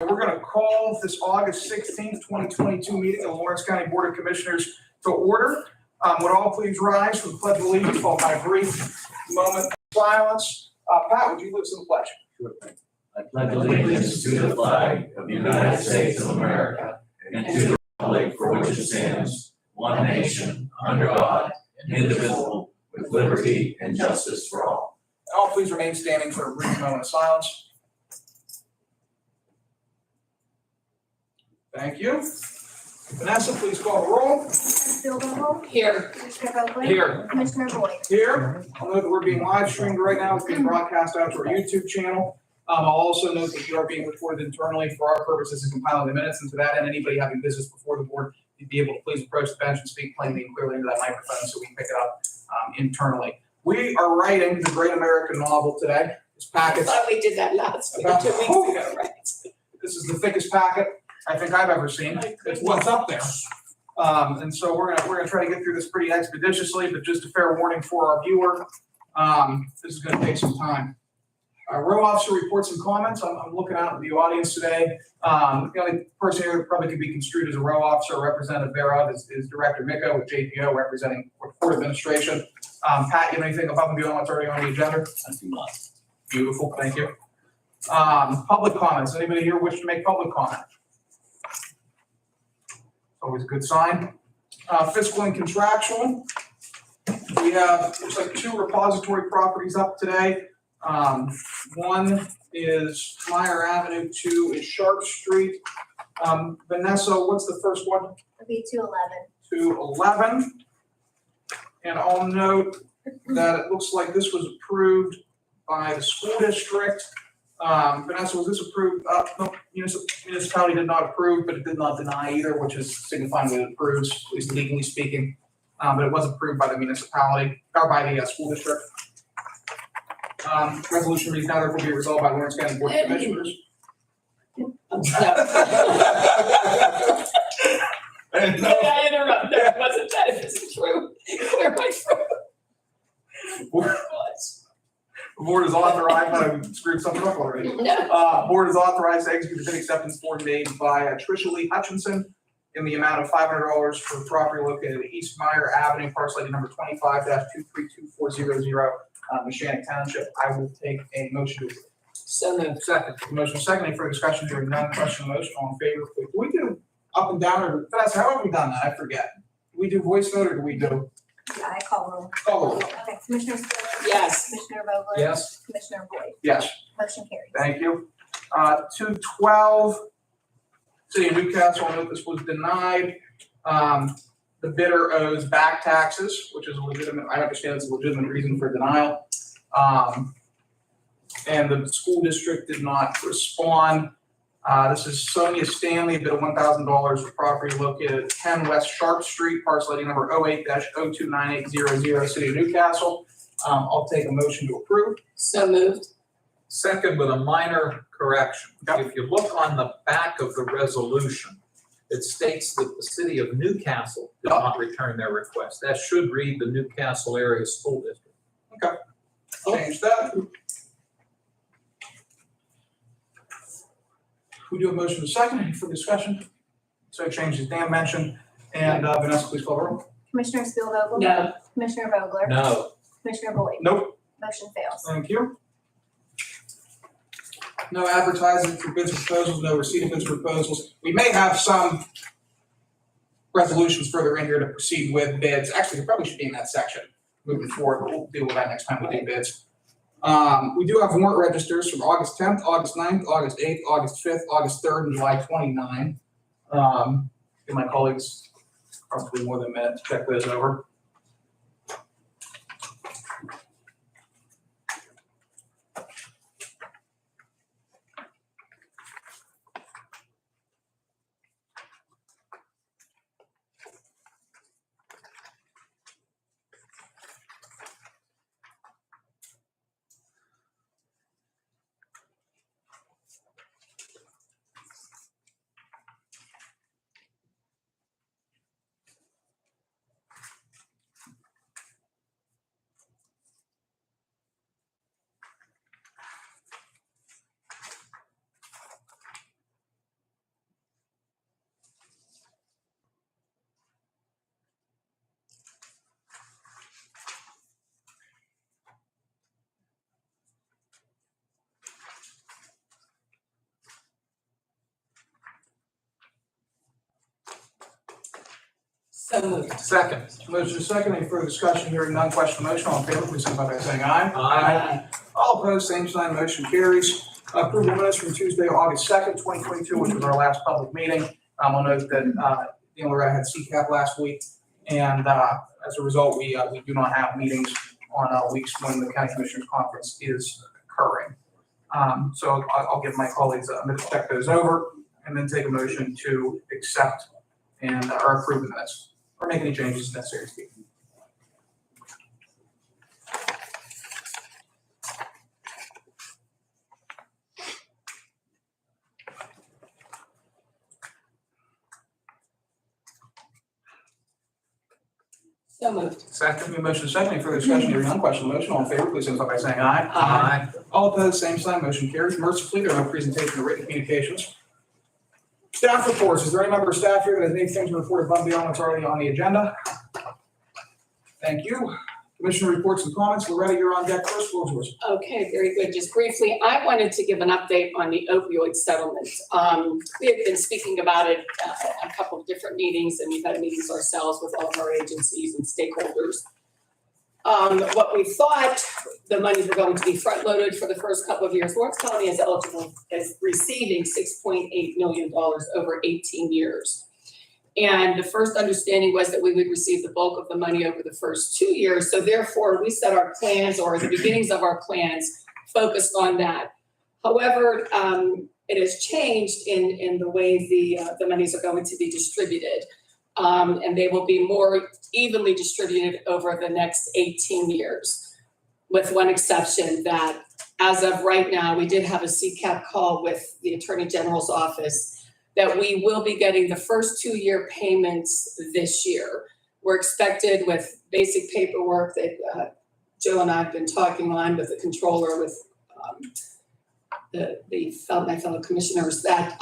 We're going to call this August 16th, 2022 meeting of the Lawrence County Board of Commissioners to order. Would all please rise for the Pledge of Allegiance, followed by a brief moment of silence. Pat, would you lead us in the pledge? Sure thing. I pledge allegiance to the flag of the United States of America and to the republic for which it stands, one nation, under God, indivisible, with liberty and justice for all. All please remain standing for a brief moment of silence. Thank you. Vanessa, please call the roll. Commissioner Spielvogel? Here. Commissioner Vogler? Here. Commissioner Boyd? Here. I'll note that we're being live streamed right now. It's being broadcast out to our YouTube channel. I'll also note that you are being recorded internally for our purposes in compiling the minutes. And to that end, anybody having business before the board, you'd be able to please approach the bench and speak plainly and clearly into that microphone so we can pick it up internally. We are writing the great American novel today. This I packet. thought we did that last week, 2 weeks ago, right? This is the thickest packet I think I've ever seen. It's what's up there. And so we're gonna try to get through this pretty expeditiously, but just a fair warning for our viewer, this is gonna take some time. Row officer reports and comments. I'm looking out at the audience today. The only person here that probably could be construed as a row officer or representative thereof is Director Micco with JPO representing Port Administration. Pat, you have anything above and beyond what's already on the agenda? Nothing much. Beautiful, thank you. Public comments. Anybody here wish to make public comment? Always a good sign. Fiscal and contractual. We have, looks like 2 repository properties up today. One is Meyer Avenue, 2 is Sharp Street. Vanessa, what's the first one? It'll be 211. 211. And I'll note that it looks like this was approved by the school district. Vanessa, was this approved? No, municipality did not approve, but it did not deny either, which is signifying that it approves, at least legally speaking. But it was approved by the municipality, or by the school district. Resolution reads now therefore be resolved by Lawrence County Board of Commissioners. I interrupt, no, it wasn't that, if it's true, clear my throat. The board is authorized, I screwed something up already. No. Board is authorized to execute the bid acceptance form made by Tricia Lee Hutchinson in the amount of $500 for property located at East Meyer Avenue, parcel ID number 25-232400, Mechanic Township. I will take a motion to approve. So moved. Second. Motion second. Any further discussion? Hearing none. Question on the motion. All in favor, please. Do we do up and down or Vanessa, how have we done that? I forget. Do we do voice vote or do we do? Yeah, I call roll. Call roll. Okay, Commissioner Spielvogel? Yes. Commissioner Vogler? Yes. Commissioner Boyd? Yes. Motion carries. Thank you. 212, City of Newcastle, I note this was denied. The bidder owes back taxes, which is a legitimate, I understand it's a legitimate reason for denial. And the school district did not respond. This is Sonia Stanley, bid of $1,000 for property located at 10 West Sharp Street, parcel ID number 08-029800, City of Newcastle. I'll take a motion to approve. So moved. Second, with a minor correction. If you look on the back of the resolution, it states that the City of Newcastle did not return their request. That should read the Newcastle Area School District. Okay. Change that. We do a motion to second. Any further discussion? So changes Dan mentioned. And Vanessa, please call the roll. Commissioner Spielvogel? No. Commissioner Vogler? No. Commissioner Boyd? Nope. Motion fails. Thank you. No advertising for bids and proposals, no receipt of bids and proposals. We may have some resolutions further in here to proceed with bids. Actually, it probably should be in that section moving forward, but we'll deal with that next time we do bids. We do have warrant registers from August 10th, August 9th, August 8th, August 5th, August 3rd, and July 29th. Give my colleagues probably more than a minute to check those over. So moved. Second. Motion is second. Any further discussion? Hearing none, question on the motion. All in favor, please signify by saying aye. Aye. All opposed, same sign. Motion carries. Approval of minutes from Tuesday, August 2nd, 2022, which was our last public meeting. I'll note that Dan Loretta had CCAP last week, and as a result, we do not have meetings on weeks when the County Commissioners Conference is occurring. So I'll give my colleagues a minute to check those over, and then take a motion to accept and or approve the minutes, or make any changes necessary. So moved. Second. The motion is second. Any further discussion? Hearing none, question on the motion. All in favor, please signify by saying aye. Aye. All opposed, same sign. Motion carries. Mercifully, there are no presentation of written communications. Staff reports. Is there any member of staff here that has anything to report above and beyond what's already on the agenda? Thank you. Commissioner reports and comments. Loretta, you're on deck first. Floor is yours. Okay, very good. Just briefly, I wanted to give an update on the opioid settlement. We have been speaking about it at a couple of different meetings, and we've had meetings ourselves with all of our agencies and stakeholders. What we thought the monies were going to be front-loaded for the first couple of years. Lawrence County is eligible as receiving $6.8 million over 18 years. And the first understanding was that we would receive the bulk of the money over the first 2 years. So therefore, we set our plans, or the beginnings of our plans, focused on that. However, it has changed in the way the monies are going to be distributed. And they will be more evenly distributed over the next 18 years, with one exception that as of right now, we did have a CCAP call with the Attorney General's office that we will be getting the first 2-year payments this year. We're expected with basic paperwork that Joe and I have been talking on with the controller, with my fellow commissioners, that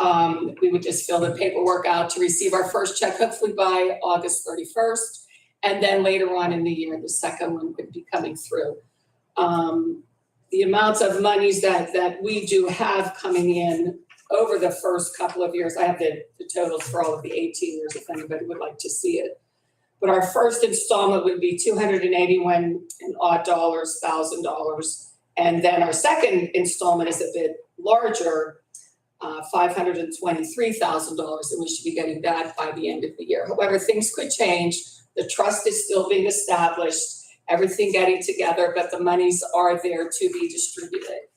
we would just fill the paperwork out to receive our first check, hopefully by August 31st. And then later on in the year, the second one would be coming through. The amounts of monies that we do have coming in over the first couple of years, I have the totals for all of the 18 years if anybody would like to see it. But our first installment would be $281,000. And then our second installment is a bit larger, $523,000, and we should be getting that by the end of the year. However, things could change. The trust is still being established, everything getting together, but the monies are there to be distributed.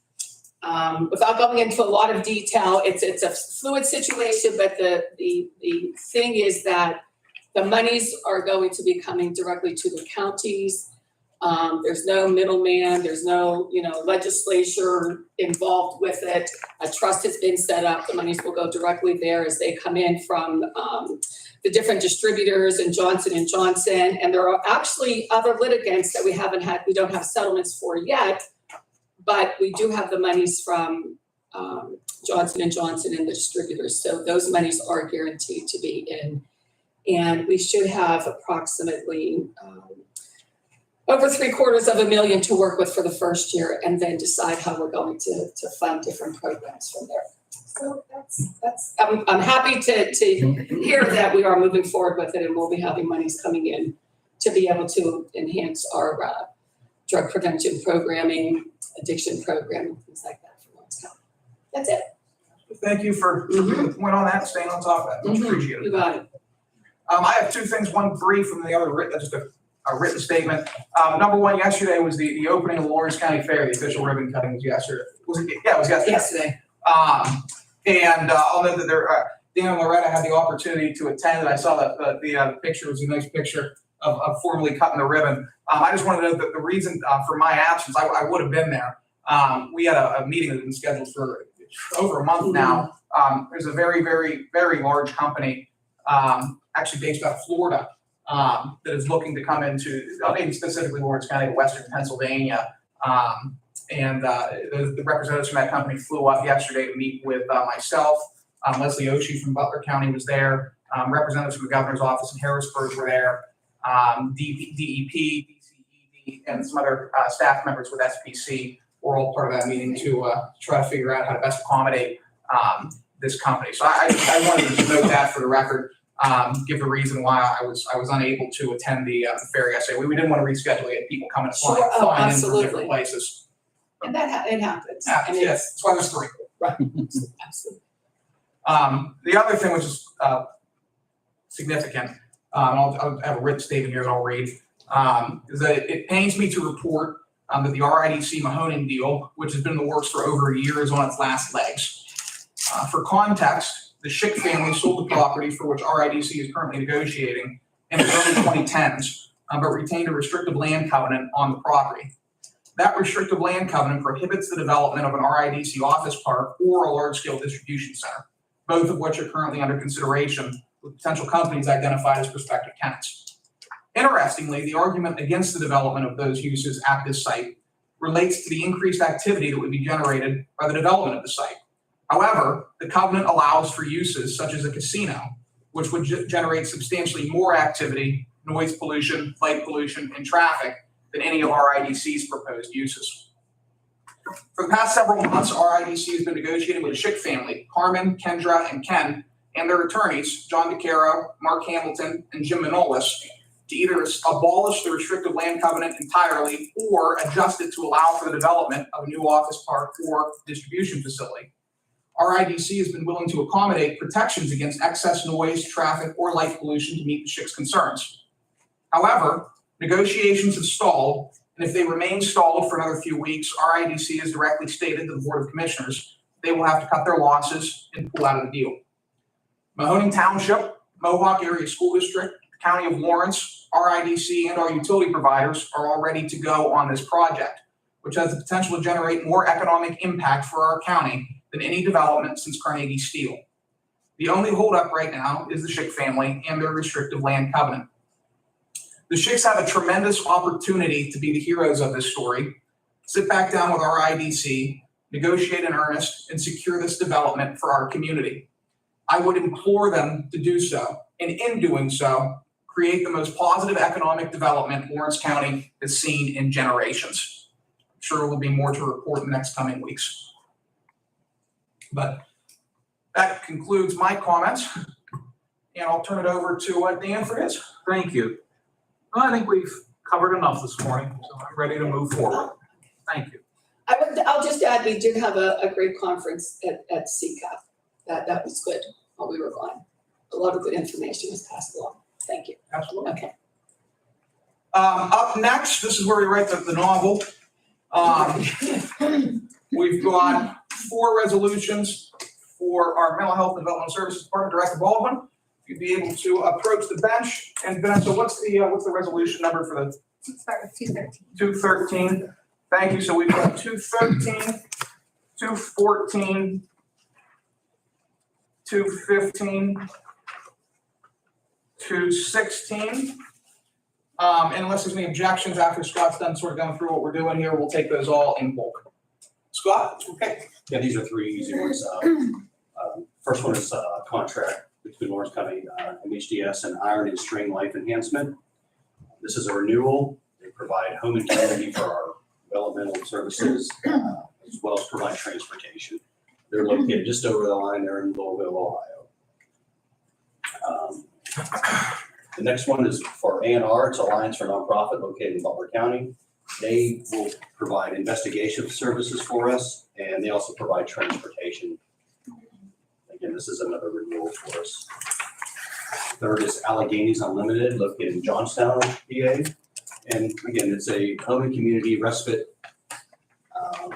Without going into a lot of detail, it's a fluid situation, but the thing is that the monies are going to be coming directly to the counties. There's no middleman, there's no, legislature involved with it. A trust has been set up, the monies will go directly there as they come in from the different distributors and Johnson & Johnson. And there are actually other litigants that we don't have settlements for yet, but we do have the monies from Johnson & Johnson and the distributors. So those monies are guaranteed to be in. And we should have approximately over $750,000 to work with for the first year, and then decide how we're going to fund different programs from there. So that's I'm happy to hear that we are moving forward with it, and we'll be having monies coming in to be able to enhance our drug prevention programming, addiction programming, things like that for Lawrence County. That's it. Thank you for the point on that, staying on top of that. Much appreciated. You got it. I have two things, one brief and the other written, just a written statement. Number one, yesterday was the opening of the Lawrence County Fair. The official ribbon cutting was yesterday. Was it? Yeah, it was yesterday. Yesterday. And I'll note that Dan and Loretta had the opportunity to attend, and I saw that the picture was a nice picture of formally cutting the ribbon. I just wanted to note that the reason for my absence, I would have been there. We had a meeting that had been scheduled for over a month now. There's a very, very, very large company, actually based out of Florida, that is looking to come into, maybe specifically Lawrence County, Western Pennsylvania. And the representatives from that company flew up yesterday to meet with myself. Leslie Oshie from Butler County was there. Representatives from the governor's office in Harrisburg were there. DEP, DCED, and some other staff members with SPC were all part of that meeting to try to figure out how to best accommodate this company. So I wanted to just note that for the record. give the reason why I was unable to attend the fair yesterday. We didn't want to reschedule it, people coming Sure, flying oh, in from absolutely. different places. And it happens. Yeah, And yes, it's, that's why there's 3. right, absolutely. The other thing which is significant, I'll have a written statement here that I'll read, is that it pains me to report that the RIDC Mahoning deal, which has been in the works for over a year, is on its last legs. For context, the Schick family sold the property for which RIDC is currently negotiating in the early 2010s, but retained a restrictive land covenant on the property. That restrictive land covenant prohibits the development of an RIDC office park or a large-scale distribution center, both of which are currently under consideration with potential companies identified as prospective tenants. Interestingly, the argument against the development of those uses at this site relates to the increased activity that would be generated by the development of the site. However, the covenant allows for uses such as a casino, which would generate substantially more activity, noise pollution, light pollution, and traffic than any of RIDC's proposed uses. For the past several months, RIDC has been negotiating with the Schick family, Carmen, Kendra, and Ken, and their attorneys, John DeCaro, Mark Hamilton, and Jim Manolis, to either abolish the restrictive land covenant entirely or adjust it to allow for the development of a new office park or distribution facility. RIDC has been willing to accommodate protections against excess noise, traffic, or light pollution to meet the Schick's concerns. However, negotiations have stalled, and if they remain stalled for another few weeks, RIDC has directly stated to the Board of Commissioners they will have to cut their losses and pull out of the deal. Mahoning Township, Mohawk Area School District, the County of Lawrence, RIDC, and our utility providers are all ready to go on this project, which has the potential to generate more economic impact for our county than any development since Carnegie Steel. The only holdup right now is the Schick family and their restrictive land covenant. The Schicks have a tremendous opportunity to be the heroes of this story. Sit back down with RIDC, negotiate in earnest, and secure this development for our community. I would implore them to do so, and in doing so, create the most positive economic development Lawrence County has seen in generations. I'm sure there will be more to report in the next coming weeks. But that concludes my comments, and I'll turn it over to Dan for his. Thank you. Well, I think we've covered enough this morning, so I'm ready to move forward. Thank you. I'll just add, we did have a great conference at CCAP. That was good while we were gone. A lot of good information was passed along. Thank you. Absolutely. Okay. Up next, this is where we write the novel. We've got 4 resolutions for our Mental Health and Developmental Services Department, Director Baldwin. You'd be able to approach the bench. And Vanessa, what's the resolution number for the? Let's start with 213. 213. Thank you. So we've got 213, 214, 215, 216. And unless there's any objections after Scott's done sort of going through what we're doing here, we'll take those all in bulk. Scott, okay. Yeah, these are 3 easy ones. First one is a contract between Lawrence County, MHDS, and Iron and String Life Enhancement. This is a renewal. They provide home and community for our developmental services, as well as provide transportation. They're located just over the line there in Louisville, Ohio. The next one is for A&R. It's Alliance for Nonprofit located in Butler County. They will provide investigation services for us, and they also provide transportation. Again, this is another renewal for us. Third is Alleghenies Unlimited, located in Johnstown, PA. And again, it's a home and community respite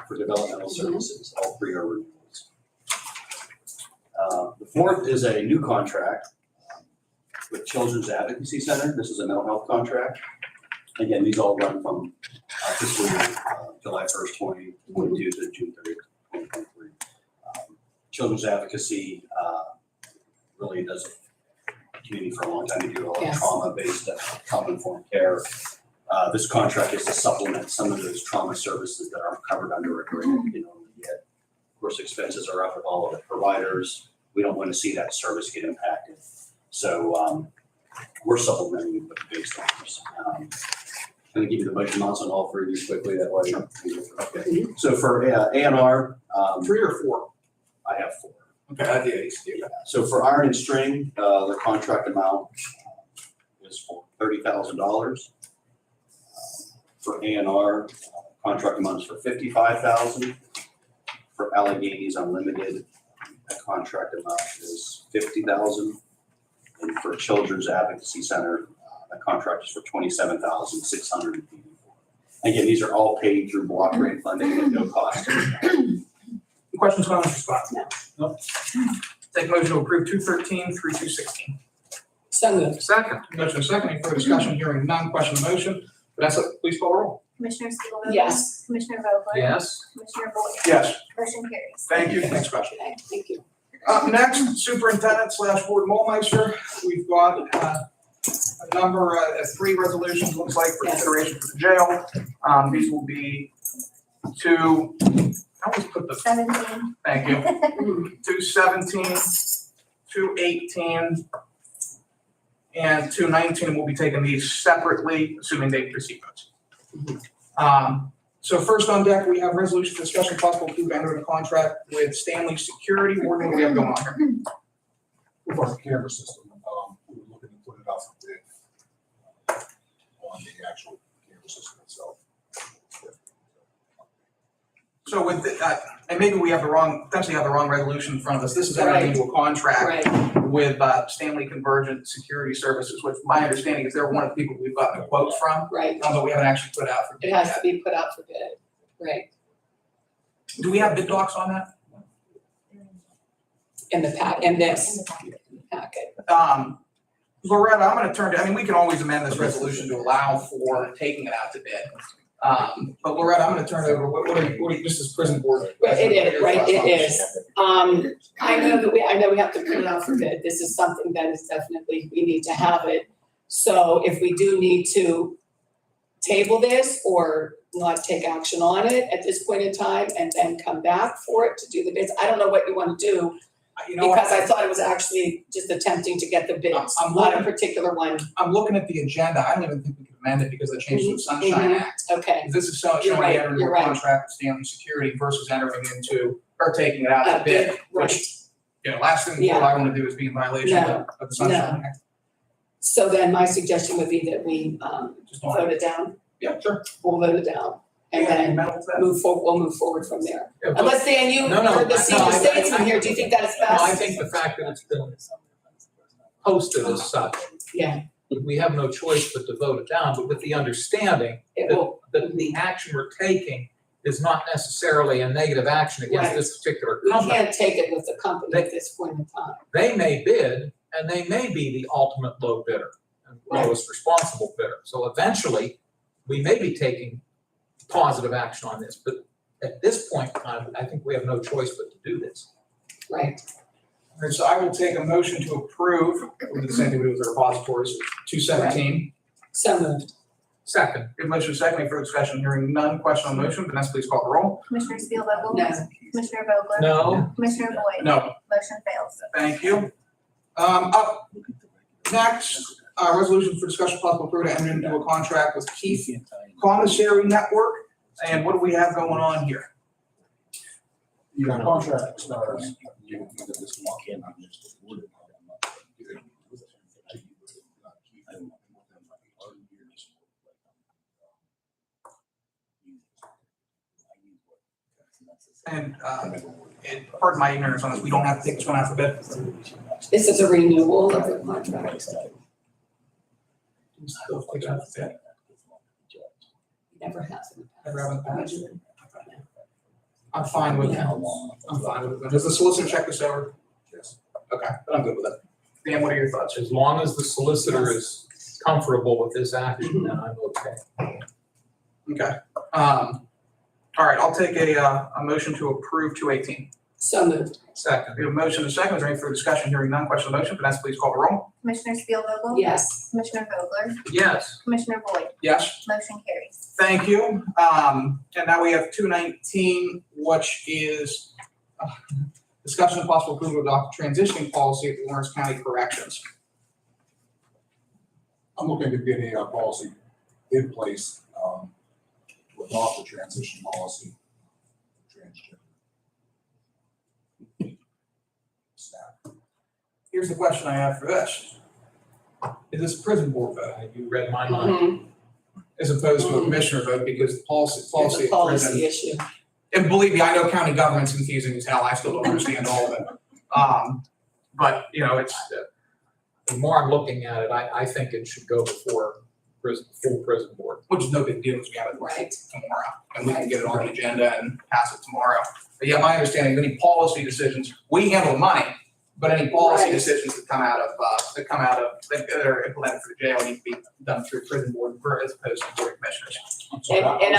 for developmental services. All 3 are renewals. The fourth is a new contract with Children's Advocacy Center. This is a mental health contract. Again, these all run from fiscal year July 1st, 2022 to June 30th, 2023. Children's Advocacy really does community for a long time. They do a lot of Yes. trauma-based, trauma-informed care. This contract is to supplement some of those trauma services that aren't covered under agreement you can only get. Of course, expenses are up with all of the providers. We don't want to see that service get impacted. So we're supplementing with the base numbers. I'm going to give you the budget amounts on all 3 of these quickly. That way. Okay. So for A&R, 3 or 4? I have 4. Okay, I did. So for Iron and String, the contract amount is for $30,000. For A&R, contract amount is for $55,000. For Alleghenies Unlimited, the contract amount is $50,000. And for Children's Advocacy Center, the contract is for $27,684. Again, these are all paid through block grant funding at no cost. Questions, comments, or spots? No. No. Take a motion to approve 213 through 216. So moved. Second. Motion is second. Any further discussion? Hearing none. Question on the motion. Vanessa, please call the roll. Commissioner Spielvogel? Yes. Commissioner Vogler? Yes. Commissioner Boyd? Yes. Motion carries. Thank you. Next question. Okay, thank you. Up next, Superintendent / Board Molmeister. We've got a number of 3 resolutions, looks like, for consideration for the jail. These will be to, I always put the, 17. thank you, 217, 218, and 219. We'll be taking these separately, assuming they receive votes. So first on deck, we have resolution for discussion possible approval to enter a contract with Stanley Security. What do we have going on here? With our camera system, we were looking to put it out for bid on the actual camera system itself. So with, and maybe we have potentially have the wrong resolution in front of us. This is entering into a contract Right, with Stanley Convergent Security Services, which my understanding is they're one of the people we've gotten a quote from, right. although we haven't actually put out for bid It has yet. to be put out for bid. Right, Do we have bid docs on that? in the this packet. Loretta, I'm gonna turn to, I mean, we can always amend this resolution to allow for taking it out to bid. But Loretta, I'm gonna turn it over, what are you, just as prison board? Right, it is, right, it is. I know we have to put it out for bid. This is something that is definitely, we need to have it. So if we do need to table this or not take action on it at this point in time and then come back for it to do the bids, I don't know what you want to do. You know what? Because I thought it was actually just attempting to get the bids, I'm not a looking- particular one. I'm looking at the agenda, I don't even think we can amend it because of the changes to the Sunshine Act. Okay, This is showing You're right, entering into you're a right. contract with Stanley Security versus entering into, or taking it out to bid, right. which, you know, last thing Yeah. I wanna do is be in violation of the Sunshine Act. So then my suggestion would be that we Just don't, vote it down, yeah, sure. we'll vote it down. And then we'll move forward from there. Yeah, but- Unless, Dan, you No, no, heard the no, senior I- statesman here, do you think that is best? No, I think the fact that it's been posted as such, Yeah, we have no choice but to vote it down, but with the understanding it that, will, that the action we're taking is not necessarily a negative action against Right. this particular we company. can't take it with the company at this point in time. They may bid, and they may be the ultimate low bidder and lowest responsible bidder. So eventually, we may be taking positive action on this, but at this point in time, I think we have no choice but to do this. Right, All right, so I will take a motion to approve, we did the same thing we did with the repositories, 217. so moved. Second, Good motion, second, any further discussion, hearing none, question on the motion, Vanessa, please call the roll. Commissioner Spielvogel? No. Commissioner Vogler? no, Commissioner Boyd? No, Motion fails. thank you. Up next, resolution for discussion possible approval to enter into a contract with Keith Commissary Network, and what do we have going on here? Your contract expires. You can get this one. And pardon my ignorance on this, we don't have to take this one out for bid. This is a renewal of the contract. Still take it out for bid. Never has. Never have in the past. I'm fine with it. Does the solicitor check this over? Yes. Okay, then I'm good with it. Dan, what are your thoughts? as long as the solicitor is comfortable with this action, then I'm okay. Okay, all right, I'll take a motion to approve 218. So moved. Second, We have a motion and a second, is there any further discussion, hearing none, question on the motion, Vanessa, please call the roll. Commissioner Spielvogel? Yes, Commissioner Vogler? yes, Commissioner Boyd? Yes, Motion carries. thank you. And now we have 219, which is discussion of possible approval of adopt transitioning policy at the Lawrence County Corrections. I'm looking to get a policy in place to adopt the transition policy. Transgender. here's the question I have for this. Is this a prison board vote You read my mind. Mhm. as opposed to a commissioner vote because the policy It's of a prison? policy issue. And believe me, I know county government's confusing as hell. I still don't understand all of it. But, you know, it's, The more I'm looking at it, I think it should go before full prison board. which is no big deal because we have it Right. tomorrow. And we can get it on the agenda and pass it tomorrow. But yeah, my understanding, of any policy decisions, we handle the money, but any policy Right. decisions that come out of, that are implemented for the jail need to be done through prison board as opposed to board of commissioners. And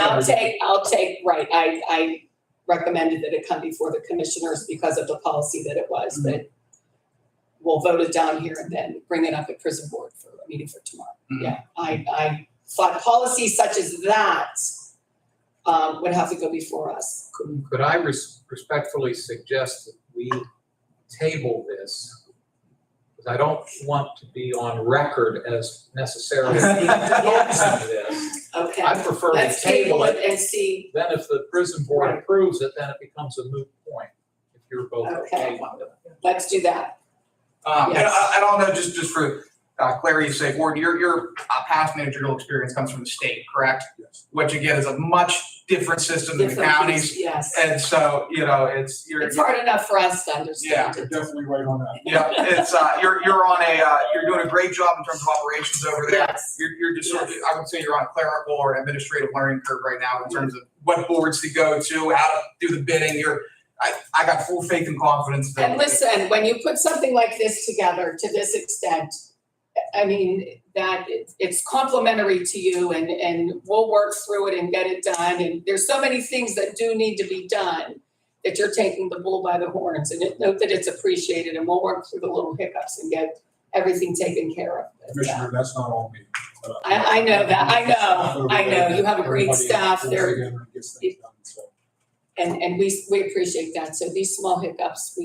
I'll take, right, I recommended that it come before the commissioners because of the policy that it was, but we'll vote it down here and then bring it up at prison board for a meeting for tomorrow. Mhm. Yeah, I thought policies such as that would have to go before us. Could I respectfully suggest that we table this? Because I don't want to be on record as necessarily opposing this. Okay, I prefer to let's table it. and see, Then if the prison board approves it, then it becomes a moot point, if you're both okay Okay. with it. let's do that. And Yes. I don't know, just for clarity's sake, Ward, your past managerial experience comes from the state, correct? Yes. Which again is a much different system than the Different counties. piece, yes. And so, you know, you're. It's hard enough for us to understand. You're definitely right on that. Yeah, it's, you're on you're doing a great job in terms of operations over there. Yes. You're just sort of, I would say you're on a clerical or administrative learning curve right now in terms of what boards to go to, how to do the bidding. I got full faith and confidence that. And listen, when you put something like this together to this extent, I mean, that it's complimentary to you and we'll work through it and get it done. And there's so many things that do need to be done that you're taking the bull by the horns and note that it's appreciated and we'll work through the little hiccups and get everything taken care of. Commissioner, that's not all me. I know that. I know. You have a great Everybody staff pulls there. together and gets things done, so. And we appreciate that. So these small hiccups,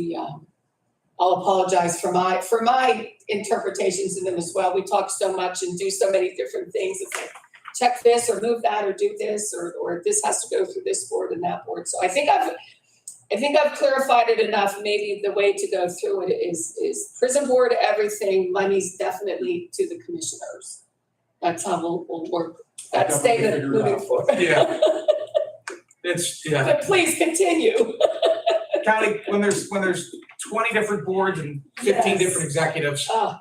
I'll apologize for my interpretations of them as well. We talk so much and do so many different things. It's like, check this or move that or do this or this has to go through this board and that board. So I think I've clarified it enough. Maybe the way to go through it is prison board, everything, money's definitely to the commissioners. That's how we'll work that Definitely statement figure it moving out. forward. Yeah. Yeah, But please continue. county, when there's 20 different boards and 15 Yes. different executives, Oh,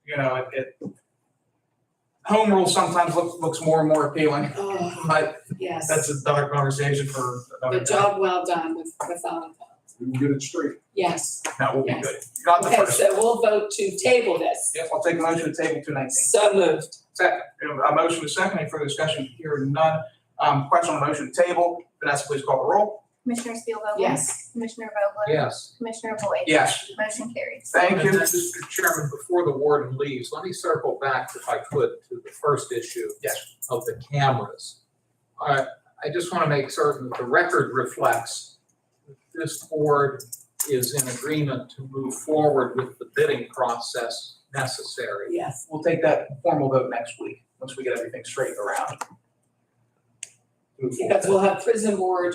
you know, home rule sometimes looks more and more appealing, oh, but yes. that's another conversation for another The day. job well done without a doubt. We can get it straight. Yes. That will be Yes. good. You got the Okay, first. so we'll vote to table this. Yep, I'll take a motion to table 219. So moved. Second, we have a motion to second, any further discussion? Hearing none. Question on the motion to table, Vanessa, please call the roll. Commissioner Steelvogel? Yes. Commissioner Vogler? Yes. Commissioner Boyd? Yes. Motion carries. Thank And you. then, Mr. Chairman, before the warden leaves, let me circle back, if I could, to the first issue Yes. of the cameras. I just want to make certain that the record reflects that this board is in agreement to move forward with the bidding process necessary. Yes. We'll take that formal vote next week, once we get everything straightened around. Move forward. Because we'll have prison board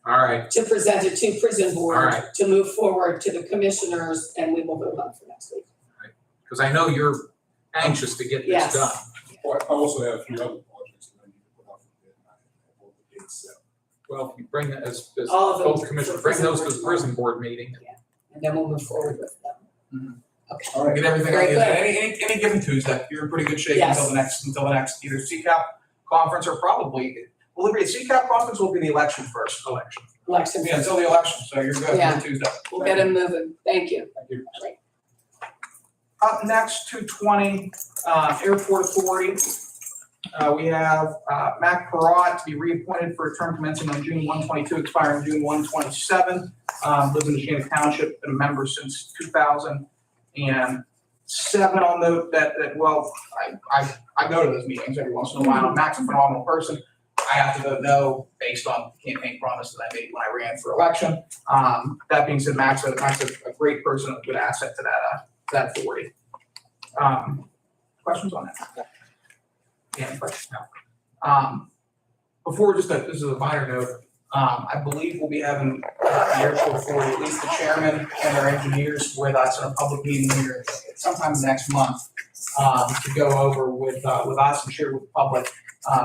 All right, to present it to prison All board right. to move forward to the commissioners and we will vote on for next week. because I know you're anxious to get this Yes. done. Well, I also have a few other projects that I need to put out for bid, and I have all the dates set. Well, if you bring that as All of them both for commissioners, prison bring those to board the tomorrow. prison board meeting. And then we'll move forward with them. All We'll right. get everything, Very good. any given Tuesday, you're in pretty good shape Yes. until the next either CCAP conference or probably, will it be a CCAP conference or will it be the election first? Election. Election. Yeah, until the election, so you're good Yeah. until Tuesday. We'll get them moving. Thank you. Thank you. Up next, 220, Airport Authority. We have Mac Parat to be reappointed for a term commencing on June 1/22, expiring June 1/27. Lives in Neshannock Township, been a member since 2007. I'll note that well, I go to those meetings every once in a while. Mac's a phenomenal person. I have to vote no based on the campaign promise that I made when I ran for election. That being said, Mac's a great person, a good asset to that authority. Questions on that? Yeah, questions? No. Before, this is a minor note, I believe we'll be having the airport authority, at least the chairman and their engineers with us in a public meeting here sometime next month, to go over with us and share with the public.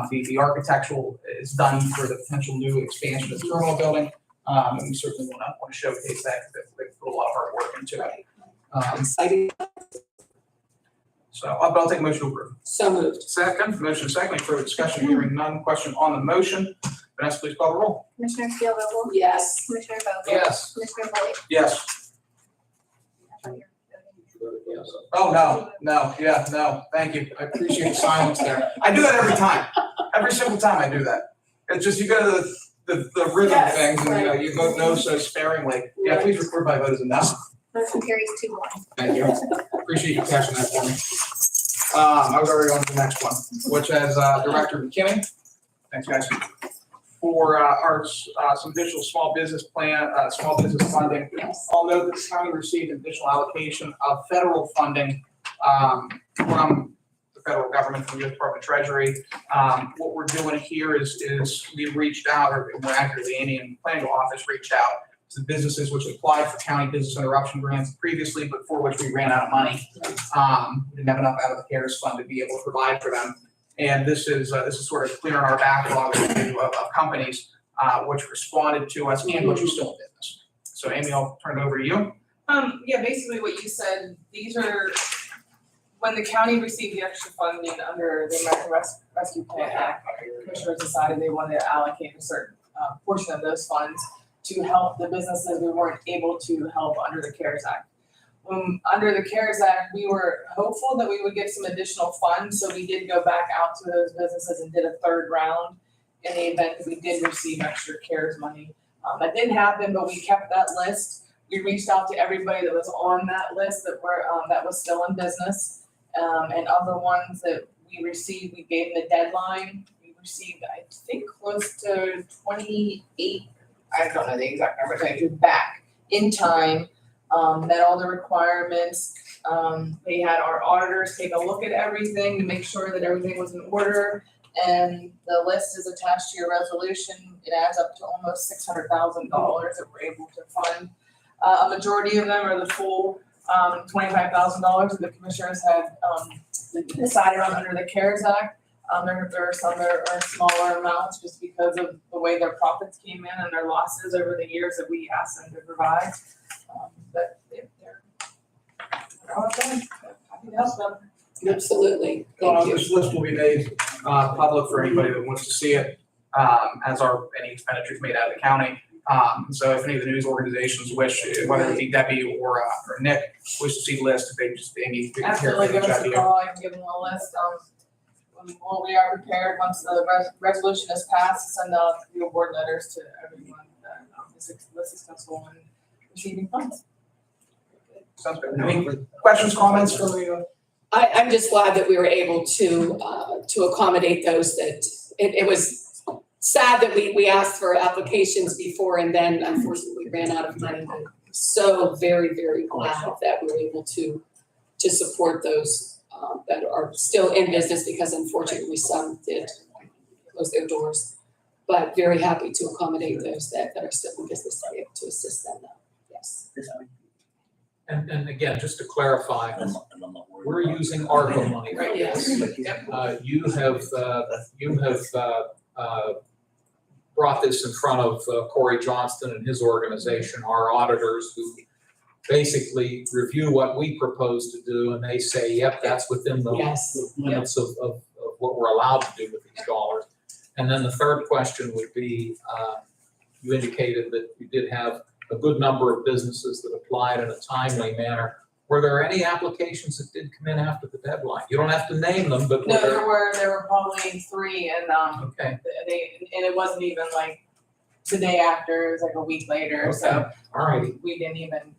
The architectural is done for the potential new expansion of the terminal building. And we certainly want to showcase that, because they put a lot of hard work into it. Exciting, So I'll take a motion to approve. so moved. Second, motion second, any further discussion, hearing none, question on the motion. Vanessa, please call the roll. Commissioner Spielvogel? Yes. Commissioner Vogel? Yes. Commissioner Boyd? Yes. I thought you were voting. Oh, no, thank you, I appreciate the silence there. I do that every time, every single time I do that. It's just, you go to the rhythm of Yes, things, and right. you vote no so sparingly. Yeah, please record my vote as a no. Motion carries 2-1. Thank you, appreciate you catching that for me. I was already on to the next one, which has Director McKinney. Thanks, guys. For our some additional small business plan, small business funding. Yes. I'll note that the county received additional allocation of federal funding from the federal government, from the U.S. Department of Treasury. What we're doing here is we've reached out, or more accurately, Amy and the planning office reached out to businesses which applied for county business interruption grants previously, but for which we ran out of money. We didn't have enough out of the CARES fund to be able to provide for them. And this is sort of clearing our backlog of companies which responded to us and which are still in business. So Amy, I'll turn it over to you. Yeah, basically what you said, these are, when the county received the extra funding under the American Rescue Plan Act, commissioners decided they wanted to allocate a certain portion of those funds to help the businesses we weren't able to help under the CARES Act. Under the CARES Act, we were hopeful that we would get some additional funds, so we did go back out to those businesses and did a third round in the event that we did receive extra CARES money. That didn't happen, but we kept that list. We reached out to everybody that was on that list that was still in business. And other ones that we received, we gave them a deadline. We received, I think, close to 28, I don't know the exact number, but it was back in time. Met all the requirements. They had our auditors take a look at everything to make sure that everything was in order. And the list is attached to your resolution. It adds up to almost $600,000 that we're able to fund. A majority of them are the full $25,000 that the commissioners had decided on under the CARES Act. There are some that are smaller amounts just because of the way their profits came in and their losses over the years that we asked them to provide. But they're all done. Happy to help them. Absolutely. Thank you. This list will be made public for anybody that wants to see it, as are any expenditures made out of the county. So if any of the news organizations wish, whether it be Debbie or Nick, wish to see the list, if they just, Amy, they can Absolutely, give us a idea. call, I can give them a list. When we are prepared, once the resolution is passed, send out the award letters to everyone that was successful in receiving funds. Sounds good. Any questions, comments from you? I'm just glad that we were able to accommodate those that, it was sad that we asked for applications before and then unfortunately we ran out of money. But so very, very glad that we were able to support those that are still in business, because unfortunately some did close their doors. But very happy to accommodate those that are still in business to be able to assist them now. Yes. And again, just to clarify, we're using ARPA money right now. Yes. You have brought this in front of Corey Johnston and his organization, our auditors, who basically review what we propose to do, and they say, yep, that's within the Yes. limits of what we're allowed to do with these dollars. And then the third question would be, you indicated that you did have a good number of businesses that applied in a timely manner. Were there any applications that did come in after the deadline? You don't have to name them, but No, were there were probably 3, and okay, it wasn't even like the day after, it was like a week later, so all righty. we didn't even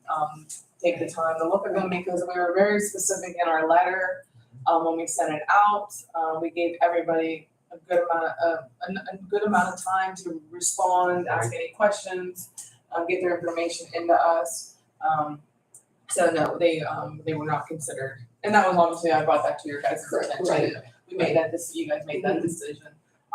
take the time to look at them because we were very specific in our letter. When we sent it out, we gave everybody a good amount of time to respond, ask any questions, get their information into us. So no, they were not considered, and that was obviously, I brought that to your guys' attention. Right. We made that, you guys made that decision.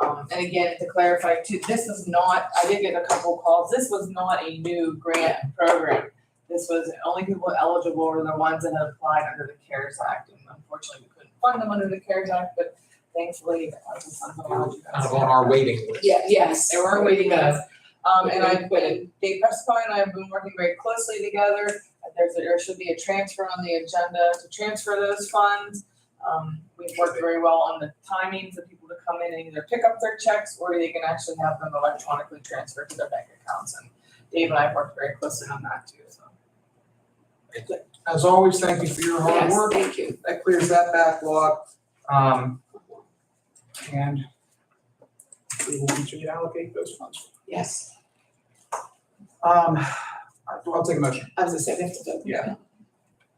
And again, to clarify too, this was not, I did get a couple calls, this was not a new grant program. This was only people eligible were the ones that had applied under the CARES Act, and unfortunately we couldn't fund them under the CARES Act, but thankfully, the Sons of Allergy Kind of on our waiting list. Yeah, yes. They were waiting Yeah. list. And I've been, Dave Prescott and I have been working very closely together. There should be a transfer on the agenda to transfer those funds. We've worked very well on the timings of people to come in and either pick up their checks or they can actually have them electronically transferred to their bank accounts. And Dave and I have worked very closely on that too, so. As always, thank you for your hard Yes, work. thank you. That clears that backlog. And we will continue to allocate those funds. Yes, I'll take a motion. I was gonna say, we have to vote. Yeah.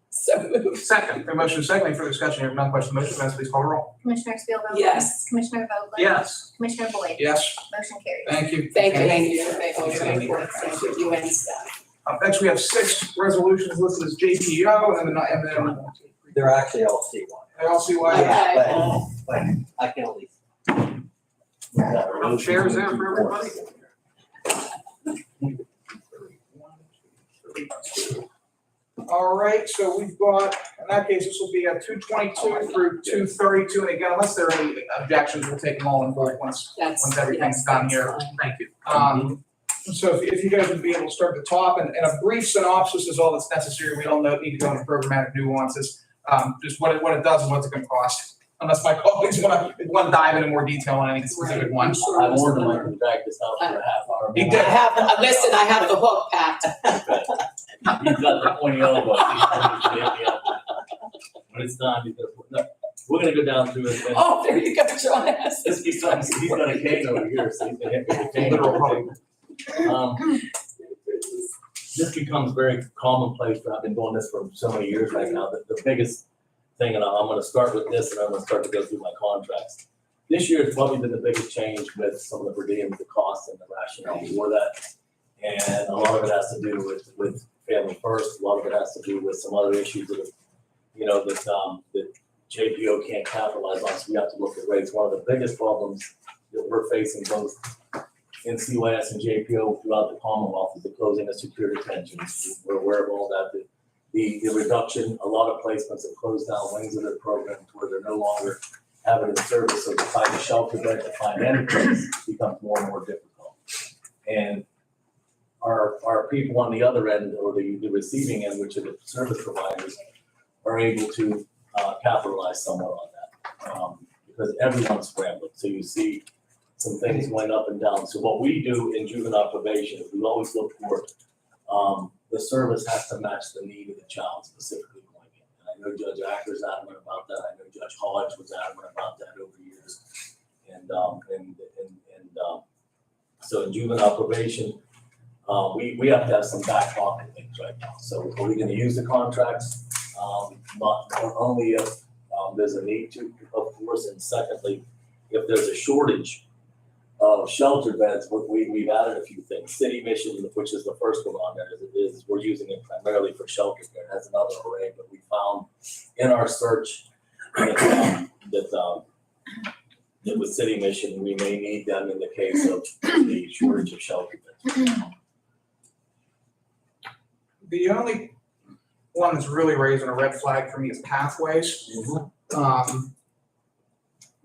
So moved. Second, a motion second for discussion, here, none question, motion, Vanessa, please call the roll. Commissioner Spielvogel? Yes. Commissioner Vogler? Yes. Commissioner Boyd? Yes, Motion carries. thank you. Thank you, And, Amy, for Thank you. all your input. Thank you, you and staff. next, we have 6 resolutions listed as JPO, and then They're actually all statewide. I all see why. Okay. But I can at least. No chairs there for everybody? All right, so we've got, in that case, this will be a 222 through 232, and again, unless there are any objections, we'll take them all in bulk once That's. everything's yes, done that's here. fine. Thank you. So if you guys would be able to start at the top, and a brief synopsis is all that's necessary. We don't need to go into programmatic nuances. Just what it does and what's it gonna cost, unless my colleagues wanna dive into more detail on any specific one. Sure. I warned them I can drag this out for a half hour. He I did. have, listen, I have the hook, Pat. He's got the pointy elbow. When it's time, he's gonna put, no, we're gonna go down through it. Oh, there you go, Joanne. This becomes, he's got a cane over here, so he's gonna hit me with a cane. Literal This becomes very commonplace, I've been doing this for so many years right now, that the biggest thing, and I'm gonna start with this, and I'm gonna start to go through my contracts. This year has probably been the biggest change with some of the per diem, the costs and the rationale for that. And a lot of it has to do with Family First, a lot of it has to do with some other issues that, that JPO can't capitalize on, so we have to look at rates. One of the biggest problems that we're facing both in CYS and JPO throughout the Commonwealth is the closing of secure detentions. We're aware of all that. The reduction, a lot of placements have closed down wings of their programs where they're no longer having in service, so to find a shelter bed, to find any place becomes more and more difficult. And our people on the other end, or the receiving end, which are the service providers, are able to capitalize somewhat on that, because everyone's scrambling. So you see some things going up and down. So what we do in juvenile probation is we always look for the service has to match the need of the child specifically going in. And I know Judge Acker's adamant about that. I know Judge Hodge was adamant about that over years. And so in juvenile probation, we have to have some back pocket things right now. So are we gonna use the contracts? Not only if there's a need to, of course, and secondly, if there's a shortage of shelter beds, we've added a few things. City Mission, which is the first one on there, is we're using it primarily for shelter care. It has another array, but we found in our search that with City Mission, we may need them in the case of the shortage of shelter beds. The only one that's really raising a red flag for me is Pathways.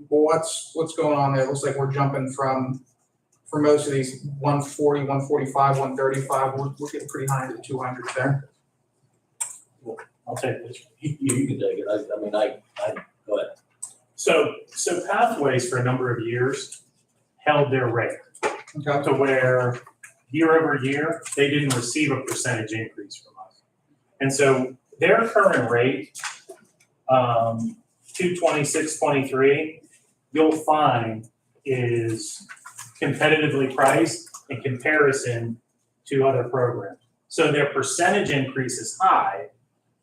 What's going on there? It looks like we're jumping for most of these 140, 145, 135, we're getting pretty high into the 200s there. I'll take this. You can take it. I mean, go ahead. So Pathways for a number of years held their rate Okay. to where year over year, they didn't receive a percentage increase from us. And so their current rate, 226.23, you'll find is competitively priced in comparison to other programs. So their percentage increase is high,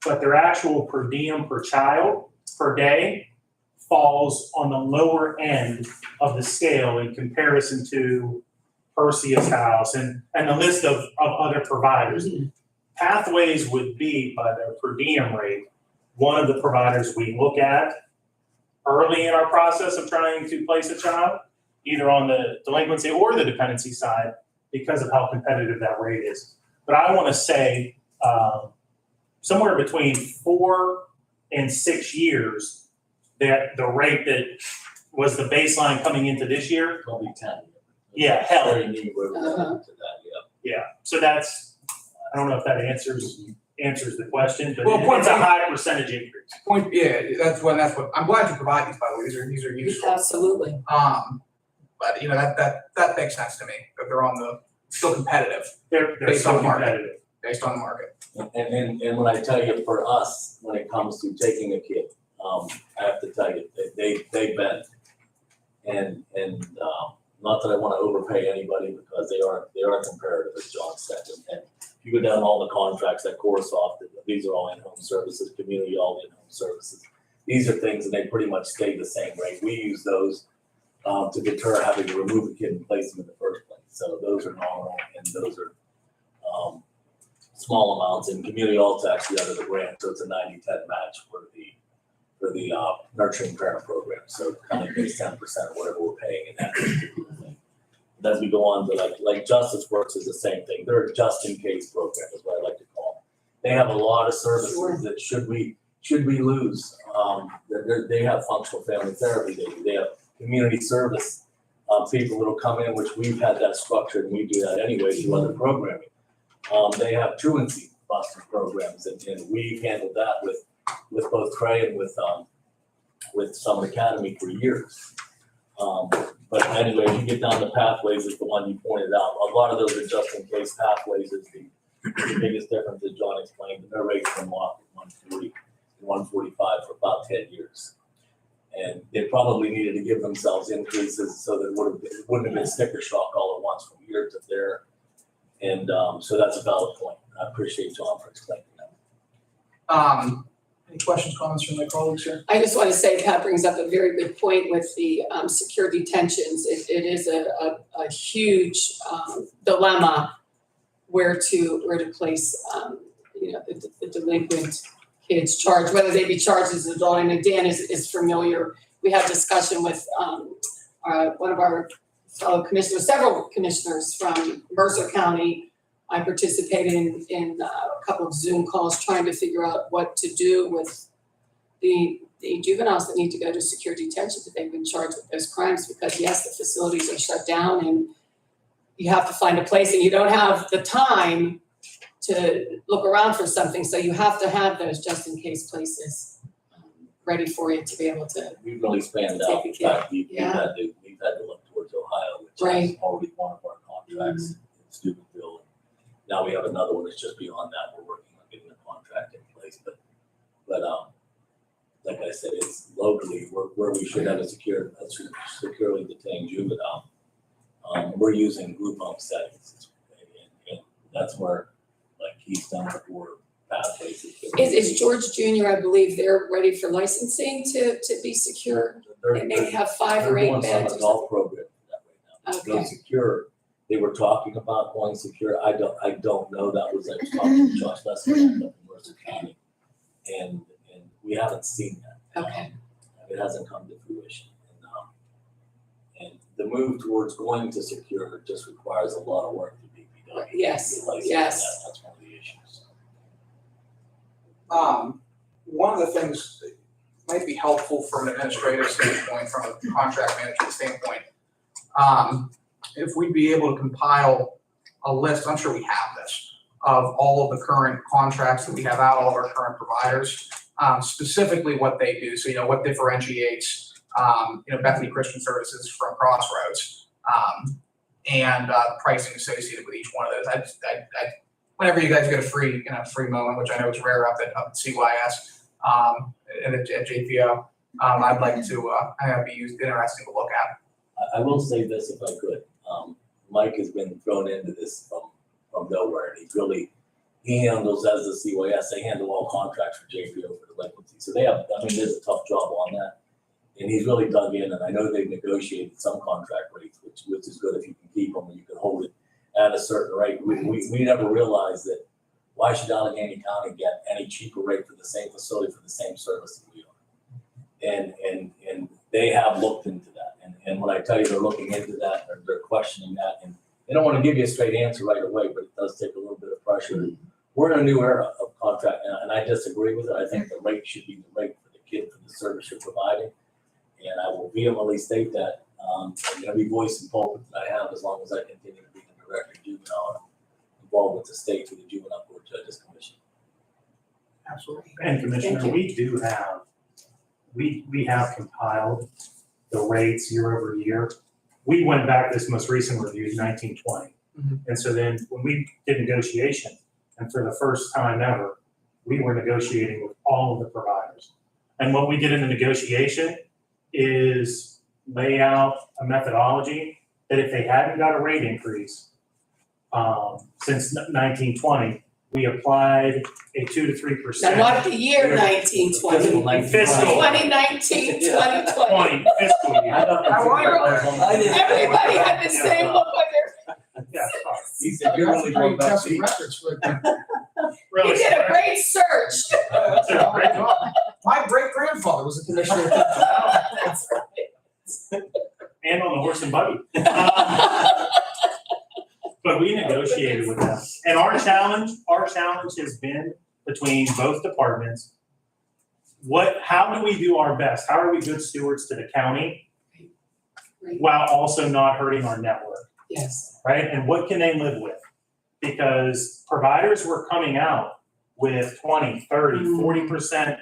but their actual per diem per child per day falls on the lower end of the scale in comparison to Perseus House and the list of other providers. Pathways would be, by their per diem rate, one of the providers we look at early in our process of trying to place a child. either on the delinquency or the dependency side because of how competitive that rate is. But I want to say somewhere between 4 and 6 years, that the rate that was the baseline coming into this year, Probably 10. Yeah, hell. Very neat where we're going to that, yeah. yeah. So that's, I don't know if that answers the question, but Well, point it's a being- high percentage increase. That's what, I'm glad you provide these, by the way, these are useful. Absolutely. But you know, that makes sense to me, that they're still competitive They're Based so on market. competitive. based on the market. And when I tell you, for us, when it comes to taking a kid, I have to tell you, they bend. And not that I want to overpay anybody, because they are comparative, as John said. And if you go down all the contracts that Corsoft, these are all in-home services, community, all in-home services. These are things, and they pretty much stay the same rate. We use those to deter having to remove a kid and place them in the first place. So those are nominal, and those are small amounts. And community also actually under the grant, so it's a 90-10 match for the nurturing parent program. So kind of pays 10% of whatever we're paying in that particular thing. And as we go on to like Justice Works is the same thing. They're a just in case program is what I like to call them. They have a lot of services Sure. that should we lose. They have functional family therapy. They have community service people that'll come in, which we've had that structured, and we do that anyway through other programming. They have truancy busting programs, and we've handled that with both Cray and with Summit Academy for years. But anyway, if you get down to pathways, is the one you pointed out. A lot of those are just in case pathways is the biggest difference, as John explained. Their rates been locked at 140 and 145 for about 10 years. And they probably needed to give themselves increases so that it wouldn't have been sticker shock all at once from here to there. And so that's a valid point. I appreciate John for explaining that. Any questions, comments from my colleagues here? I just want to say Pat brings up a very good point with the secure detentions. It is a huge dilemma where to place the delinquent kids charged, whether they be charged as an adult. And Dan is familiar. We had discussion with one of our fellow commissioners, several commissioners from Mercer County. I participated in a couple of Zoom calls trying to figure out what to do with the juveniles that need to go to secure detention that they've been charged with those crimes, because yes, the facilities are shut down and you have to find a place and you don't have the time to look around for something. So you have to have those just in case places ready for you to be able to. We've really spanned Take out. a In kid. fact, we've Yeah. had to look towards Ohio, which Right. is already one of our contracts in Steubenville. Now we have another one that's just beyond that. We're working on getting a contract in place, but like I said, it's locally where we should have a securely detained juvenile. We're using group home settings, and that's where like Keystone or Pathways. Is George Junior, I believe they're ready for licensing to be secure, and they have 5 or 8 They're beds doing or some adult program that way now. Go Okay. secure. They were talking about going secure. I don't know. That was, I was talking to Josh Lester up in Mercer County. And we haven't seen that. Okay. It hasn't come to fruition. And the move towards going to secure just requires a lot of work to be done. Yes, Be licensed. yes. That's one of the issues. One of the things that might be helpful from an administrative standpoint, from a contract management standpoint, if we'd be able to compile a list, I'm sure we have this, of all of the current contracts that we have out, all of our current providers, specifically what they do. So, what differentiates, Bethany Christian Services from Crossroads, and pricing associated with each one of those. I whenever you guys get a free moment, which I know is rare up at CYS, and at JPO, I'd like to, I'd be interesting to look at. I will say this if I could. Mike has been thrown into this from nowhere, and he handles, as the CYS, they handle all contracts for JPO for delinquency. So there's a tough job on that. And he's really dug in, and I know they've negotiated some contract rates, which is good if you can keep them and you can hold it at a certain rate. We never realized that why should Allegheny County get any cheaper rate for the same facility for the same service that we are? And they have looked into that, and And when I tell you they're looking into that, they're questioning that, and they don't want to give you a straight answer right away, but it does take a little bit of pressure. We're in a new era of contract, and I disagree with it. I think the rate should be the rate for the kid for the service you're providing. And I will vehemently state that, in every voice and pulpit that I have, as long as I continue to be the director of juvenile, and involved with the state through the Juvenile Court Judges Commission. Absolutely. And Commissioner, Thank you. we do have, we have compiled the rates year over year. We went back this most recent review, 1920. Mhm. And so then when we did negotiation, and for the first time ever, we were negotiating with all of the providers. And what we did in the negotiation is lay out a methodology that if they hadn't got a rate increase since 1920, we applied a 2 to 3%. Now, not the year 1920. Fiscal. 2019, 2020. 20 fiscal year. Everybody had the same look on their, Yeah, He said, you're really going back Testing to. records for you really. did a great search. My great-grandfather was a commissioner. That's right. And on the horse and buggy. But we negotiated with them. And our challenge has been between both departments. How do we do our best? How are we good stewards to the county Right. while also not hurting our network, Yes, right? And what can they live with? Because providers were coming out with 20, 30, 40%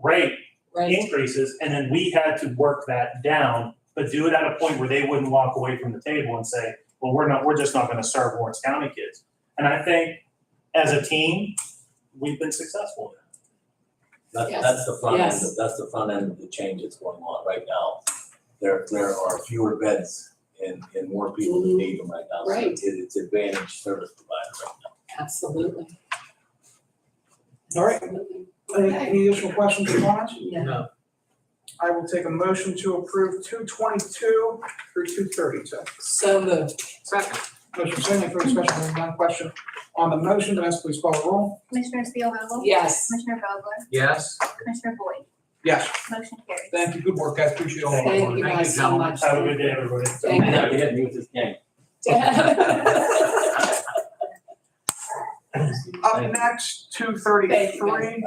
rate right. increases, and then we had to work that down, but do it at a point where they wouldn't walk away from the table and say, well, we're just not gonna serve Lawrence County kids. And I think as a team, we've been successful. Yes. That's the front end, Yes. that's the front end of the change that's going on right now. There are fewer beds and more people that need them right now. So Right. It's advantage service provider right now. Absolutely. All right. Absolutely. Any additional questions or comments? No. I will take a motion to approve 222 through 232. So moved. Second. Motion second, for discussion, hearing none. Question on the motion, Vanessa, please call the roll. Commissioner Spielvogel? Yes. Commissioner Vogler? Yes. Commissioner Boyd? Yes, Motion carries. thank you, good work, guys, appreciate all of Thank it. you guys so gentlemen. much. Have a good day, everybody. Thank you. Now you hit me with this game. Up next, 233.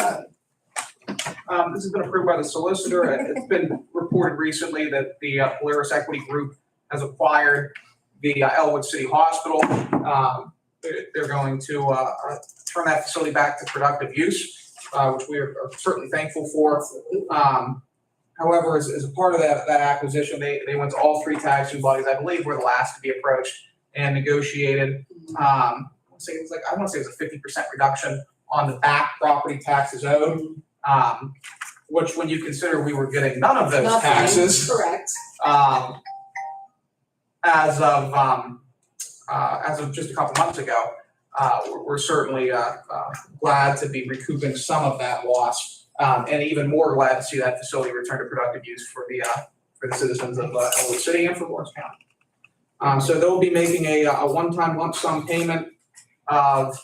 This has been approved by the solicitor. It's been reported recently that the Polaris Equity Group has acquired the Elwood City Hospital. They're going to turn that facility back to productive use, which we are certainly thankful for. However, as a part of that acquisition, they went to all three taxing bodies. I believe we're the last to be approached and negotiated. I want to say it was a 50% reduction on the back property taxes owed. Which when you consider we were getting none of those Nothing. taxes, Correct. as of just a couple months ago, we're certainly glad to be recouping some of that loss, and even more glad to see that facility return to productive use for the citizens of Elwood City and for Lawrence County. So they'll be making a one-time lump sum payment of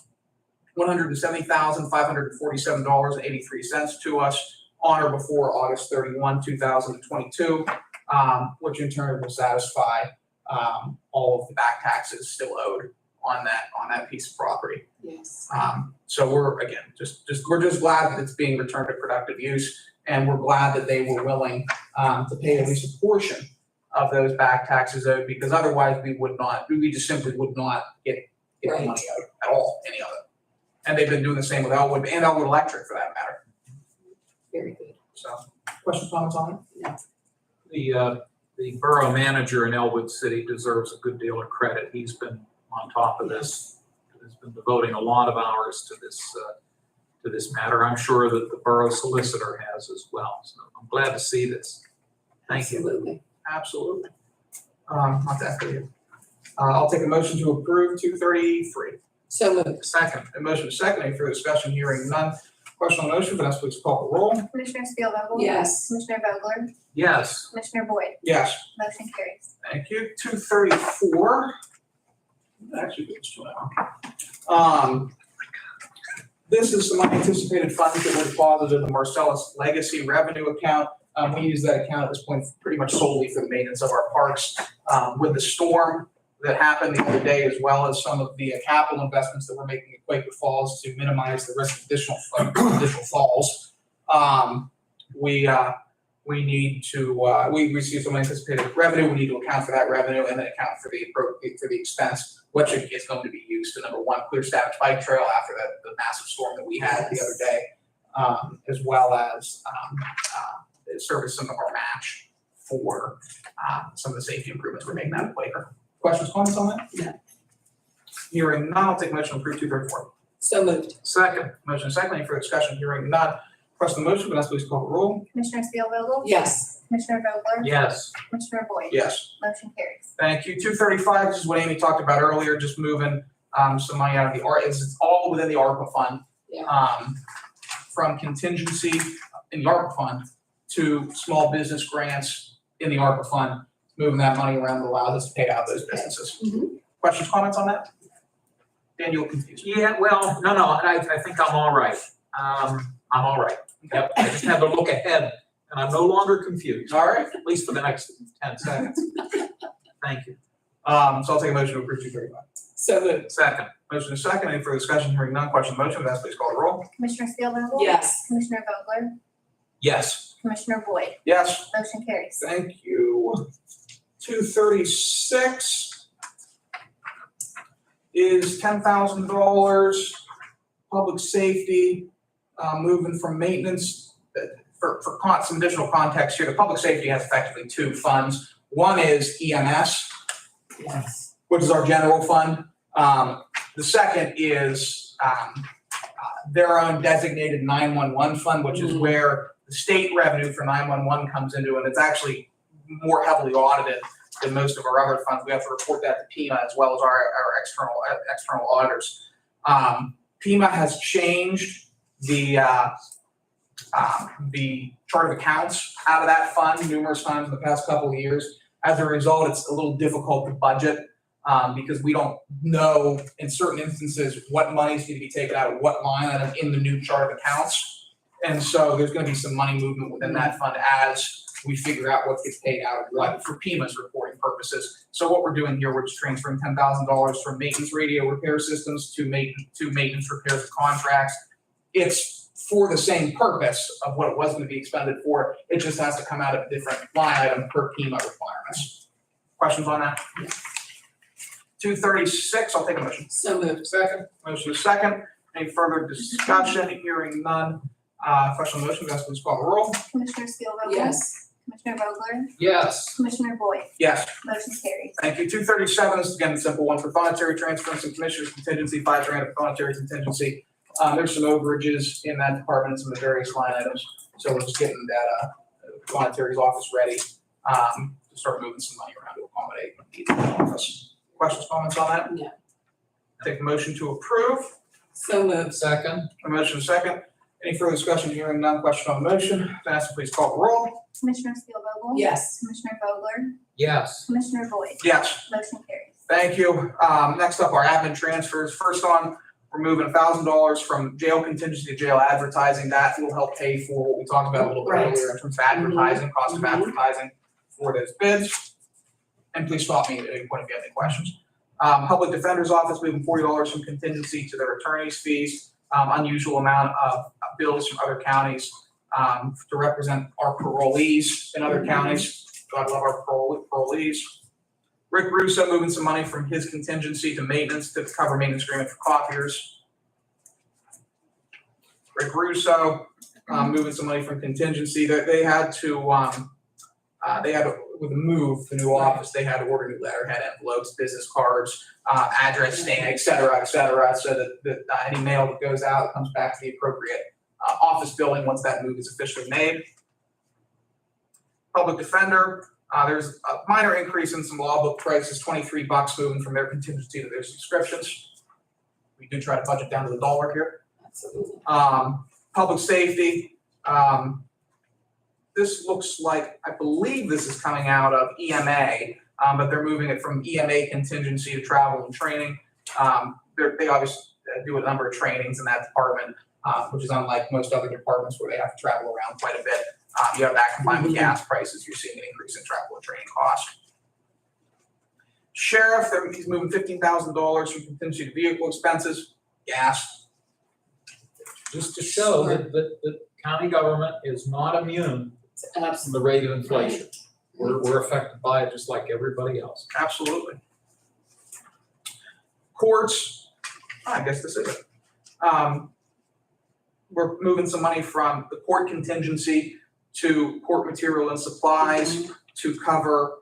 $170,547.83 to us on or before August 31, 2022, which in turn will satisfy all of the back taxes still owed on that piece of property. Yes. So we're just glad that it's being returned to productive use, and we're glad that they were willing to pay at least a portion of those back taxes owed, because otherwise we just simply would not get the Right. money out at all, any of it. And they've been doing the same with Elwood and Elwood Electric for that matter. Very good. So, questions, comments on it? The borough manager in Elwood City deserves a good deal of credit. He's been on top of this. He's been devoting a lot of hours to this matter. I'm sure that the borough solicitor has as well. So I'm glad to see this. Thank you. Absolutely. Absolutely. Not that for you. I'll take a motion to approve 233. So moved. Second. A motion is second. Any further discussion? Hearing none. Question on the motion, Vanessa, please call the roll. Commissioner Spielvogel? Yes. Commissioner Vogler? Yes. Commissioner Boyd? Yes. Motion carries. Thank you. 234. Actually, it's 2 now. This is some unanticipated funds that were deposited in the Marcellus Legacy Revenue Account. We use that account at this point pretty much solely for the maintenance of our parks. With the storm that happened the other day, as well as some of the capital investments that we're making at Quaker Falls to minimize the risk of additional falls. We need to, we received some anticipated revenue, we need to account for that revenue and then account for the expense, which is going to be used to, number one, clear Stafford Bike Trail after the massive storm that we had the other day, as well as service some of our match for some of the safety improvements we're making out of Quaker. Questions, comments on that? No. Hearing none, I'll take a motion to approve 234. So moved. Second, motion second, any further discussion? Hearing none. Question on the motion, Vanessa, please call the roll. Commissioner Spielvogel? Yes. Commissioner Vogler? Yes. Commissioner Boyd? Yes. Motion carries. Thank you. 235, this is what Amy talked about earlier, just moving some money out of the ARPA, it's all within the ARPA fund. Yeah. From contingency in the ARPA fund to small business grants in the ARPA fund, moving that money around allows us to pay out those businesses. Questions, comments on that? Dan, you're confused. Yeah, well, no, I think I'm all right. I'm all right. Yep, I just have to look ahead and I'm no longer confused, All right. at least for the next 10 seconds. Thank you. So I'll take a motion to approve 235. So moved. Second. Motion is second. Any further discussion? Hearing none. Question on the motion. Vanessa, please call the roll. Commissioner Spielvogel? Yes. Commissioner Vogler? Yes. Commissioner Boyd? Yes. Motion carries. Thank you. 236 is $10,000. Public safety, moving from maintenance. For some additional context here, the public safety has effectively two funds. One is EMS, Yes. which is our general fund. The second is their own designated 911 fund, which is where the state revenue for 911 comes into, and it's actually more heavily audited than most of our other funds. We have to report that to PEMA as well as our external auditors. PEMA has changed the chart of accounts out of that fund numerous times in the past couple of years. As a result, it's a little difficult to budget because we don't know in certain instances what monies need to be taken out of what line item in the new chart of accounts. And so there's going to be some money movement within that fund as we figure out what gets paid out of what for PEMA's reporting purposes. So what we're doing here, we're just transferring $10,000 from maintenance radio repair systems to maintenance repairs of contracts. It's for the same purpose of what it was going to be expended for. It just has to come out of a different line item per PEMA requirements. Questions on that? 236, I'll take a motion. So moved. Second. Motion is second. Any further discussion? Hearing none. Question on the motion, Vanessa, please call the roll. Commissioner Spielvogel? Yes. Commissioner Vogler? Yes. Commissioner Boyd? Yes. Motion carries. Thank you. 237 is again a simple one for voluntary transference and commissioners contingency, $5,000 of voluntary contingency. There's some overages in that department, some of the various line items. So we're just getting that voluntary's office ready to start moving some money around to accommodate needs in the office. Questions, comments on that? No. Take a motion to approve. So moved. Second. A motion is second. Any further discussion? Hearing none. Question on the motion. Vanessa, please call the roll. Commissioner Spielvogel? Yes. Commissioner Vogler? Yes. Commissioner Boyd? Yes. Motion carries. Thank you. Next up, our admin transfers. First on, we're moving $1,000 from jail contingency to jail advertising. That will help pay for what we talked about a little bit Right. earlier in terms of advertising, cost of advertising for those bids. And please stop me at any point if you have any questions. Public Defender's Office moving $40 from contingency to their attorney's fees. Unusual amount of bills from other counties to represent our parolees in other counties. God love our parolees. Rick Russo moving some money from his contingency to maintenance to cover maintenance agreement for copiers. Rick Russo moving some money from contingency. They had to with the move, the new office, they had to order new letterhead, envelopes, business cards, address stamp, et cetera, so that any mail that goes out comes back to the appropriate office building once that move is officially made. Public Defender, there's a minor increase in some law book prices, $23 moving from their contingency to their subscriptions. We do try to budget down to the dollar here. Absolutely. Public Safety, this looks like, I believe this is coming out of EMA, but they're moving it from EMA contingency to travel and training. They obviously do a number of trainings in that department, which is unlike most other departments where they have to travel around quite a bit. You have that combined with gas prices, you're seeing an increase in travel and training costs. Sheriff, he's moving $15,000 from contingency to vehicle expenses, gas. Just to show that the county government is not immune from the rate of inflation. We're affected by it just like everybody else. Absolutely. Courts, I guess this is it. We're moving some money from the court contingency to court material and supplies to cover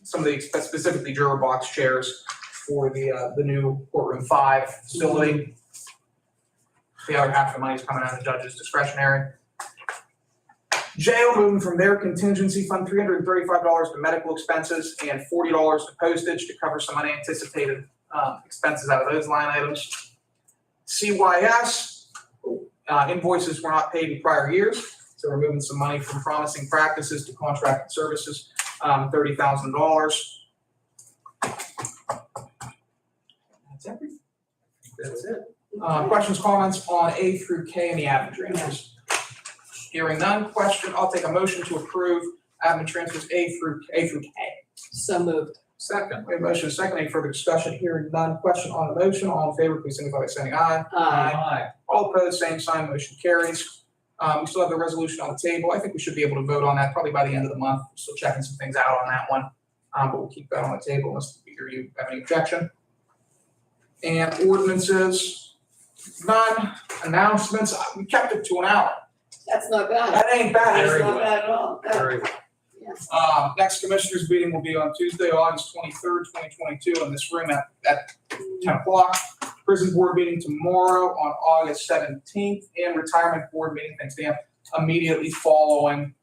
some of the specifically juror box chairs for the new courtroom 5 facility. The other half of the money is coming out of the judge's discretionary. Jail moving from their contingency fund $335 to medical expenses and $40 to postage to cover some unanticipated expenses out of those line items. CYS, invoices were not paid in prior years, so we're moving some money from promising practices to contracted services, $30,000. That's everything. That's it. Questions, comments on A through K in the admin transfers? Hearing none, I'll take a motion to approve admin transfers A through K. So moved. Second. We have a motion and a second. Any further discussion? Hearing none, question on the motion. All in favor, please signify by saying aye. Aye. All opposed, same sign, motion carries. We still have the resolution on the table. I think we should be able to vote on that probably by the end of the month. Still checking some things out on that one. But we'll keep that on the table unless you have any objection. And ordinances, none. Announcements, we kept it to an hour. That's not bad. That ain't bad. Very That's not well. bad at all. Very well. Next commissioners meeting will be on Tuesday, August 23rd, 2022 in this room at 10 o'clock. Prison board meeting tomorrow on August 17th and retirement board meeting, thanks Dan, immediately following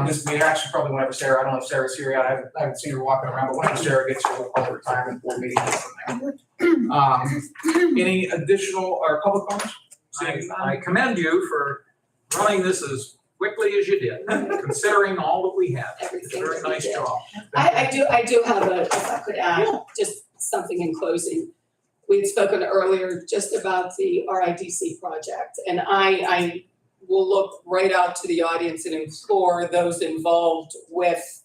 this meeting. Actually, probably whenever Sarah, I don't know if Sarah's here yet. I haven't seen her walking around, but whenever Sarah gets here, we'll call the retirement board meeting from there. Any additional or public comments? I commend you for running this as quickly as you did, considering all that we have. Everything Very that we nice did. job. I do have if I could add, just something in closing. We had spoken earlier just about the RIDC project, and I will look right out to the audience and implore those involved with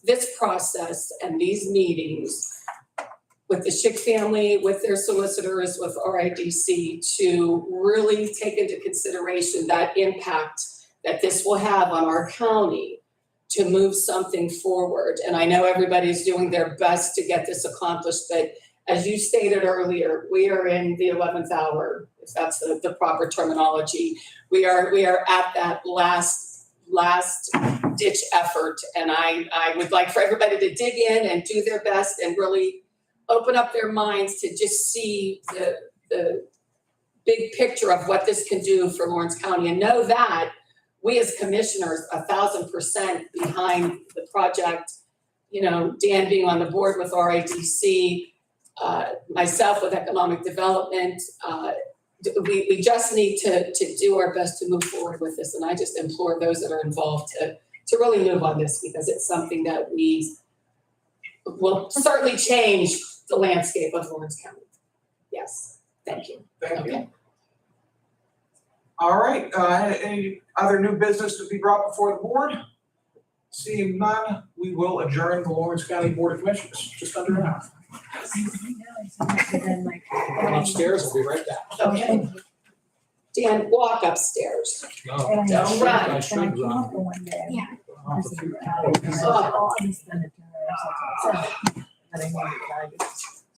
this process and these meetings with the Schick family, with their solicitors, with RIDC, to really take into consideration that impact that this will have on our county to move something forward. And I know everybody's doing their best to get this accomplished, but as you stated earlier, we are in the 11th hour, if that's the proper terminology. We are at that last ditch effort. And I would like for everybody to dig in and do their best and really open up their minds to just see the big picture of what this can do for Lawrence County, and know that we as commissioners 1,000% behind the project. You know, Dan being on the board with RIDC, myself with economic development, we just need to do our best to move forward with this. And I just implore those that are involved to really move on this, because it's something that we will certainly change the landscape of Lawrence County. Yes, thank you. Thank you. Okay. All right, any other new business to be brought before the board? Seeing none, we will adjourn the Lawrence County Board of Commissioners, just under an hour. Upstairs, we'll be right back. Okay. Dan, walk upstairs. No, Don't run. I should run. Yeah. Oh, Oh. Oh.